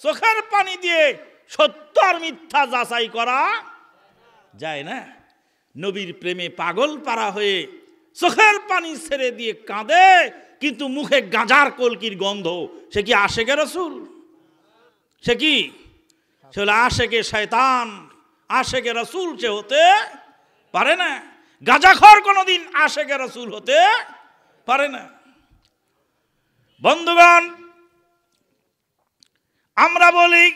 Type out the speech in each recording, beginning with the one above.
চোখের পানি দিয়ে সত্য আর মিথ্যা যাচাই করা যায় না। নবীর প্রেমে পাগল পারা হয়ে চোখের পানি ছেড়ে দিয়ে কাঁদে, কিন্তু মুখে গাঁজার কলকির গন্ধ। সে কি আশেকে রাসূল? সে কি? সে হলো আশেকে শয়তান। আশেকে রাসূল সে হতে পারে না। গাঁজাখোর কোনোদিন আশেকে রাসূল হতে পারে না। বন্ধুগণ, আমরা বলি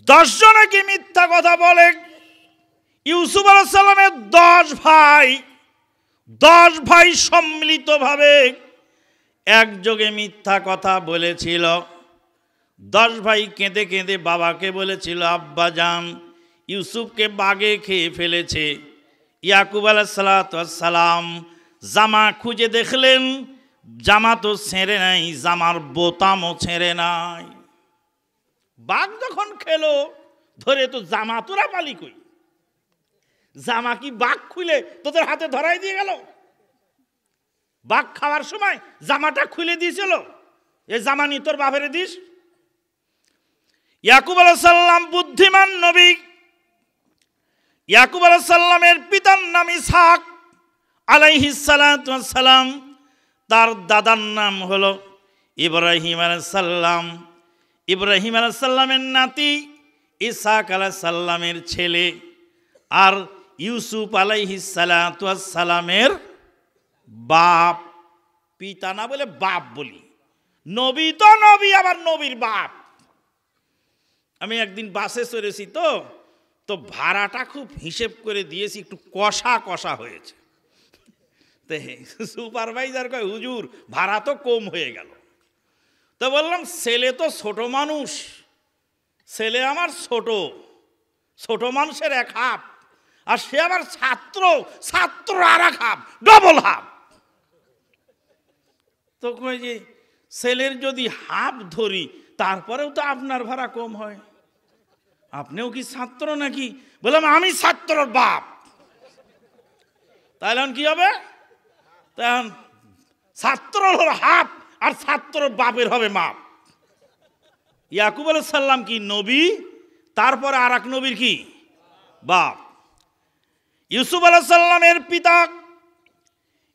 10 জনে কি মিথ্যা কথা বলে? ইউসুফ আলাইহিস সালামের 10 ভাই সম্মিলিতভাবে একযোগে মিথ্যা কথা বলেছিল। 10 ভাই কেঁদে কেঁদে বাবাকে বলেছিল, আব্বা জান, ইউসুফকে বাঘে খেয়ে ফেলেছে। ইয়াকুব আলাইহিস সালাম জামা খুঁজে দেখলেন, জামা তো ছেঁড়ে নাই, জামার বোতামও ছেঁড়ে নাই। বাঘ যখন খেলো ধরে, তো জামা তোরা পালি কই? জামা কি বাঘ খুলে তোদের হাতে ধরাই দিয়ে গেল? বাঘ খাওয়ার সময় জামাটা খুলে দিয়েছিল, এ জামা নি তোর বাপেরে দিস। ইয়াকুব আলাইহিস সালাম বুদ্ধিমান নবী। ইয়াকুব আলাইহিস সালামের পিতার নাম ইসহাক আলাইহিস সালাম, তার দাদার নাম হলো ইব্রাহিম আলাইহিস সালাম। ইব্রাহিম আলাইহিস সালামের নাতি ইসহাক আলাইহিস সালামের ছেলে, আর ইউসুফ আলাইহিস সালামের বাপ। পিতা না বলে বাপ বলি, নবী তো নবী, আবার নবীর বাপ। আমি একদিন বাসে চড়েছি, তো ভাড়াটা খুব হিসেব করে দিয়েছি, একটু কষা কষা হয়েছে। সুপারভাইজার কয়, হুজুর ভাড়া তো কম হয়ে গেল। তো বললাম, ছেলে তো ছোট মানুষ, ছেলে আমার ছোট মানুষের 1 হাফ, আর সে আবার ছাত্র আর 1 হাফ, ডবল হাফ। তো কই যে ছেলের যদি হাফ ধরি, তারপরেও তো আপনার ভাড়া কম হয়, আপনিও কি ছাত্র নাকি? বললাম, আমি ছাত্রর বাপ। তাহলে কি হবে? তখন ছাত্র হলো হাফ, আর ছাত্রর বাপের হবে মাপ। ইয়াকুব আলাইহিস সালাম কি নবী, তারপরে আর এক নবীর কি বাপ। ইউসুফ আলাইহিস সালামের পিতা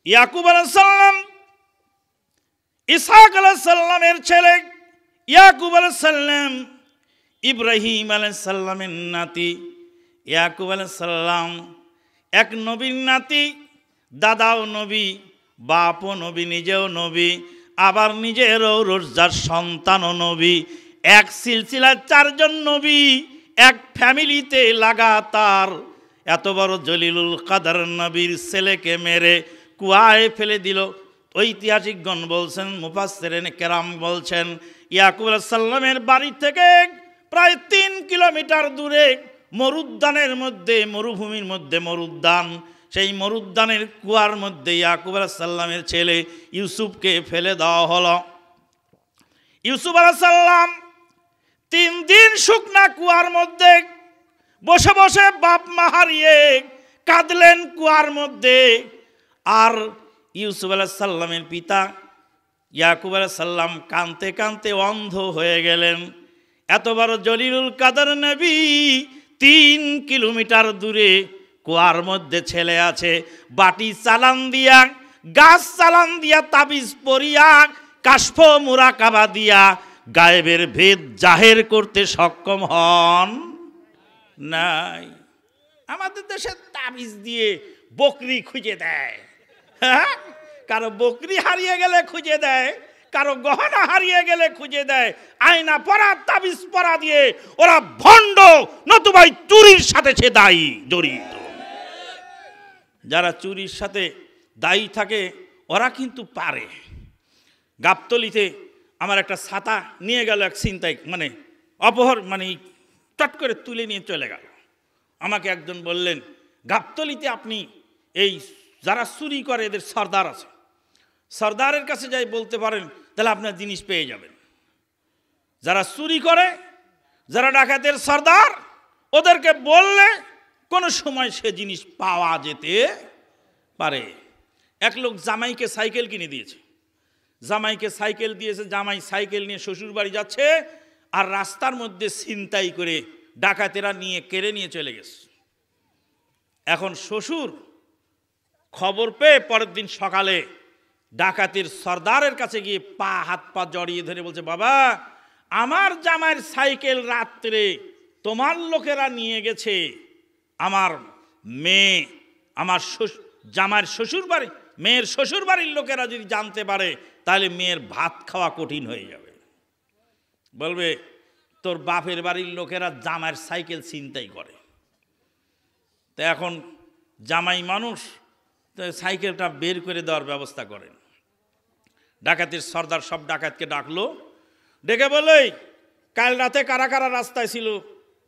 ইয়াকুব আলাইহিস সালাম, ইসহাক আলাইহিস সালামের ছেলে ইয়াকুব আলাইহিস সালাম, ইব্রাহিম আলাইহিস সালামের নাতি ইয়াকুব আলাইহিস সালাম। এক নবীর নাতি, দাদাও নবী, বাপও নবী, নিজেও নবী, আবার নিজেরও রোজার সন্তানও নবী। এক সিলসিলার 4 জন নবী এক ফ্যামিলিতে লাগাতার। এত বড় জলিলুল কাদের নবীর ছেলেকে মেরে কুয়ায় ফেলে দিল। ঐতিহাসিকগণ বলছেন, মুফাসসিরিনে কেরাম বলছেন, ইয়াকুব আলাইহিস সালামের বাড়ি থেকে প্রায় 3 কিলোমিটার দূরে মরুদ্যানের মধ্যে, মরুভূমির মধ্যে মরুদ্যান, সেই মরুদ্যানের কুয়ার মধ্যে ইয়াকুব আলাইহিস সালামের ছেলে ইউসুফকে ফেলে দেওয়া হলো। ইউসুফ আলাইহিস সালাম 3 দিন শুকনা কুয়ার মধ্যে বসে বসে বাপ মা হারিয়ে কাঁদলেন কুয়ার মধ্যে। আর ইউসুফ আলাইহিস সালামের পিতা ইয়াকুব আলাইহিস সালাম কাঁদতে কাঁদতে অন্ধ হয়ে গেলেন। এত বড় জলিলুল কাদের নবী 3 কিলোমিটার দূরে কুয়ার মধ্যে ছেলে আছে। বাটি চালান দিয়া, গাছ চালান দিয়া, তাবিজ পরিয়া, কাশফ মুরাকাবা দিয়া গায়েবের ভেদ জাহের করতে সক্ষম হন নাই। আমাদের দেশে তাবিজ দিয়ে বকরি খুঁজে দেয়, হ্যাঁ, কারো বকরি হারিয়ে গেলে খুঁজে দেয়, কারো গহনা হারিয়ে গেলে খুঁজে দেয়। আয়না পরা, তাবিজ পরা দিয়ে ওরা ভণ্ড, নতুবা চুরির সাথে সে দায়ী, জড়িত। যারা চুরির সাথে দায়ী থাকে ওরা কিন্তু পারে। গাবতলিতে আমার একটা ছাতা নিয়ে গেল এক ছিনতাই, চট করে তুলে নিয়ে চলে গেল। আমাকে একজন বললেন, গাবতলিতে আপনি এই যারা চুরি করে এদের সর্দার আছে, সর্দারের কাছে যাই বলতে পারেন, তাহলে আপনার জিনিস পেয়ে যাবেন। যারা চুরি করে, যারা ডাকাতের সর্দার, ওদেরকে বললে কোনো সময় সে জিনিস পাওয়া যেতে পারে। এক লোক জামাইকে সাইকেল কিনে দিয়েছে, জামাইকে সাইকেল দিয়েছে, জামাই সাইকেল নিয়ে শ্বশুর বাড়ি যাচ্ছে, আর রাস্তার মধ্যে ছিনতাই করে ডাকাতেরা নিয়ে কেড়ে নিয়ে চলে গেছে। এখন শ্বশুর খবর পেয়ে পরের দিন সকালে ডাকাতের সর্দারের কাছে গিয়ে হাত পা জড়িয়ে ধরে বলছে, বাবা, আমার জামাইয়ের সাইকেল রাত্রে তোমার লোকেরা নিয়ে গেছে। আমার মেয়ে, আমার জামাইয়ের শ্বশুর বাড়ি, মেয়ের শ্বশুর বাড়ির লোকেরা যদি জানতে পারে তাহলে মেয়ের ভাত খাওয়া কঠিন হয়ে যাবে। বলবে তোর বাপের বাড়ির লোকেরা জামাইয়ের সাইকেল ছিনতাই করে। তো এখন জামাই মানুষ, তো সাইকেলটা বের করে দেওয়ার ব্যবস্থা করেন। ডাকাতের সর্দার সব ডাকাতকে ডাকলো, ডেকে বলে, কাল রাতে কারা কারা রাস্তায় ছিল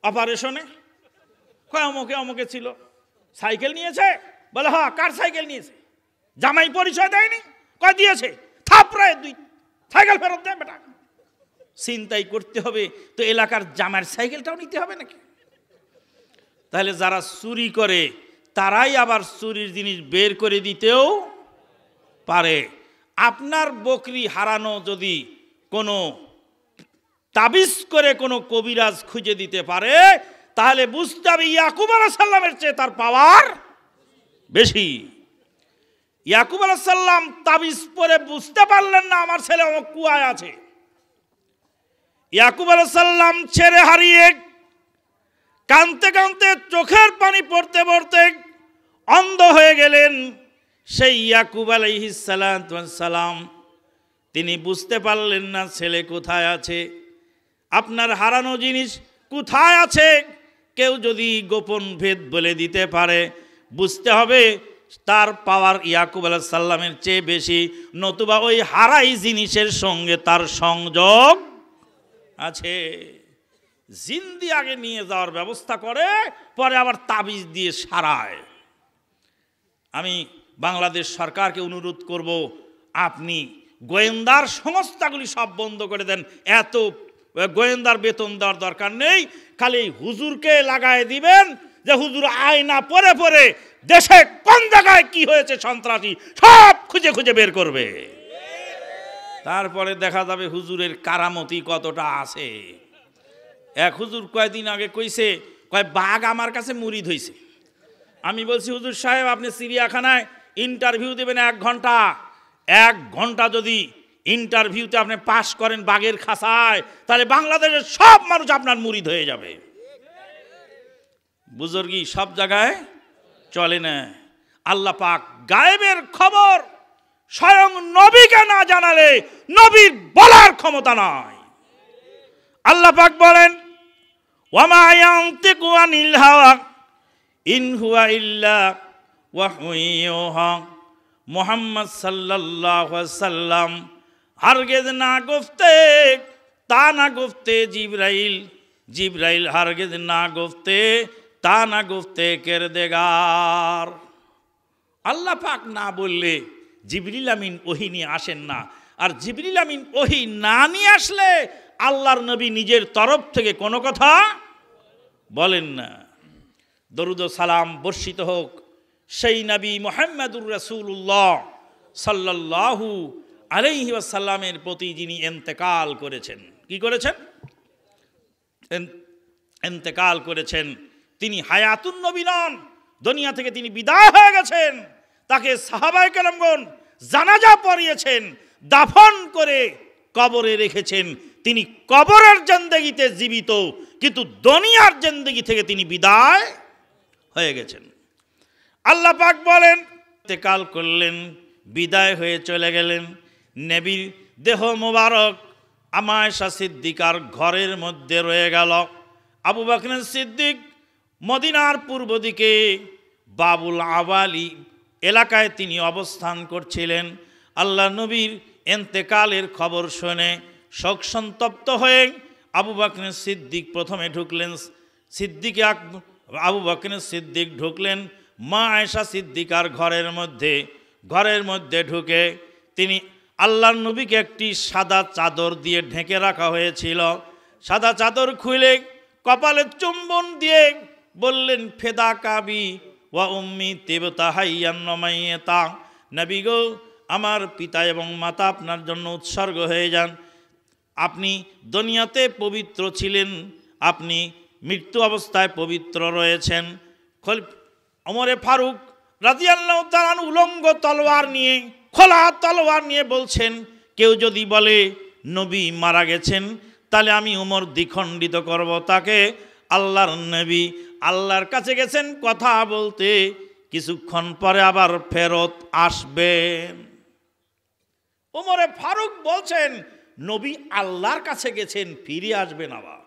অপারেশনে? কয় অমুকে অমুকে ছিল। সাইকেল নিয়েছে? বলে হ্যাঁ। কার সাইকেল নিয়েছে? জামাই পরিচয় দেয়নি? কয় দিয়েছে। থাপড়ায় দুই সাইকেল ফেরত দেয় বেটা। ছিনতাই করতে হবে তো এলাকার জামাইয়ের সাইকেলটাও নিতে হবে নাকি? তাহলে যারা চুরি করে তারাই আবার চুরির জিনিস বের করে দিতেও পারে। আপনার বকরি হারানো যদি কোনো তাবিজ করে কোনো কবিরাজ খুঁজে দিতে পারে, তাহলে বুঝতে হবে ইয়াকুব আলাইহিস সালামের চেয়ে তার পাওয়ার বেশি। ইয়াকুব আলাইহিস সালাম তাবিজ পরে বুঝতে পারলেন না আমার ছেলে কুয়ায় আছে। ইয়াকুব আলাইহিস সালাম ছেড়ে হারিয়ে কাঁদতে কাঁদতে চোখের পানি পড়তে পড়তে অন্ধ হয়ে গেলেন। সেই ইয়াকুব আলাইহিস সালাম তিনি বুঝতে পারলেন না ছেলে কোথায় আছে। আপনার হারানো জিনিস কোথায় আছে কেউ যদি গোপন ভেদ বলে দিতে পারে, বুঝতে হবে তার পাওয়ার ইয়াকুব আলাইহিস সালামের চেয়ে বেশি, নতুবা ওই হারাই জিনিসের সঙ্গে তার সংযোগ আছে। জিন্দি আগে নিয়ে যাওয়ার ব্যবস্থা করে, পরে আবার তাবিজ দিয়ে সারায়। আমি বাংলাদেশ সরকারকে অনুরোধ করব, আপনি গোয়েন্দার সংস্থাগুলি সব বন্ধ করে দেন। এত গোয়েন্দার বেতন দেওয়ার দরকার নেই, খালি হুজুরকে লাগায় দিবেন যে হুজুর আয়না পরে পরে দেশে কোন জায়গায় কি হয়েছে সন্ত্রাসী সব খুঁজে খুঁজে বের করবে। তারপরে দেখা যাবে হুজুরের কারামতি কতটা আছে। এক হুজুর কয়েকদিন আগে কইছে, কয় বাঘ আমার কাছে মুরিদ হইছে। আমি বলছি, হুজুর সাহেব আপনি চিড়িয়াখানায় ইন্টারভিউ দেবেন 1 ঘন্টা, 1 ঘন্টা যদি ইন্টারভিউতে আপনি পাস করেন বাঘের খাঁচায়, তাহলে বাংলাদেশের সব মানুষ আপনার মুরিদ হয়ে যাবে। বুজুর্গি সব জায়গায় চলে না। আল্লাহ পাক গায়েবের খবর স্বয়ং নবীকে না জানালে নবীর বলার ক্ষমতা নাই। আল্লাহ পাক বলেন, ওয়ামা ইয়ানতিকু আনিল হাওয়া ইন হুয়া ইল্লা ওয়াহয়ুন ইউহা। মুহাম্মদ সাল্লাল্লাহু আলাইহি সাল্লাম হারগিজ না গুফতে তা না গুফতে জিবরাইল, জিবরাইল হারগিজ না গুফতে তা না গুফতে কিরদেগার। আল্লাহ পাক না বললে জিবরিল আমিন ওহী নিয়ে আসেন না, আর জিবরিল আমিন ওহী না নিয়ে আসলে আল্লাহর নবী নিজের তরফ থেকে কোনো কথা বলেন না। দরুদ ও সালাম বর্ষিত হোক সেই নবী মুহাম্মদুর রাসূলুল্লাহ সাল্লাল্লাহু আলাইহি ওয়াসাল্লামের প্রতি যিনি ইন্তেকাল করেছেন। কি করেছেন? ইন্তেকাল করেছেন। তিনি হায়াতুন নবী নন, দুনিয়া থেকে তিনি বিদায় হয়ে গেছেন। তাকে সাহাবায়ে কেরামগণ জানাজা পড়িয়েছেন, দাফন করে কবরে রেখেছেন। তিনি কবরের জিন্দেগিতে জীবিত, কিন্তু দুনিয়ার জিন্দেগি থেকে তিনি বিদায় হয়ে গেছেন। আল্লাহ পাক বলেন, ইন্তেকাল করলেন, বিদায় হয়ে চলে গেলেন। নবীর দেহ মোবারক আয়েশা সিদ্দিকার ঘরের মধ্যে রয়ে গেল। আবু বকর সিদ্দিক মদিনার পূর্ব দিকে বাবুল আওয়ালি এলাকায় তিনি অবস্থান করছিলেন। আল্লাহ নবীর ইন্তেকালের খবর শুনে শোক সন্তপ্ত হয়ে আবু বকর সিদ্দিক প্রথমে ঢুকলেন। আবু বকর সিদ্দিক ঢুকলেন মা আয়েশা সিদ্দিকার ঘরের মধ্যে ঢুকে তিনি আল্লাহর নবীকে একটি সাদা চাদর দিয়ে ঢেকে রাখা হয়েছিল। সাদা চাদর খুলে কপালে চুম্বন দিয়ে বললেন, ফেদা কাবি ওয়া উম্মি তিবতা হাইয়ান ওয়া মাইয়াতা। নবী গো, আমার পিতা এবং মাতা আপনার জন্য উৎসর্গ হয়ে যান। আপনি দুনিয়াতে পবিত্র ছিলেন, আপনি মৃত্যু অবস্থায় পবিত্র রয়েছেন। ওমরে ফারুক রাদিয়াল্লাহু তাআলা আনহু উলঙ্গ তলোয়ার নিয়ে, খোলা তলোয়ার নিয়ে বলছেন, কেউ যদি বলে নবী মারা গেছেন তাহলে আমি ওমর দ্বিখণ্ডিত করব তাকে। আল্লাহর নবী আল্লাহর কাছে গেছেন কথা বলতে, কিছুক্ষণ পরে আবার ফেরত আসবেন। ওমরে ফারুক বলছেন নবী আল্লাহর কাছে গেছেন, ফিরে আসবেন আবার।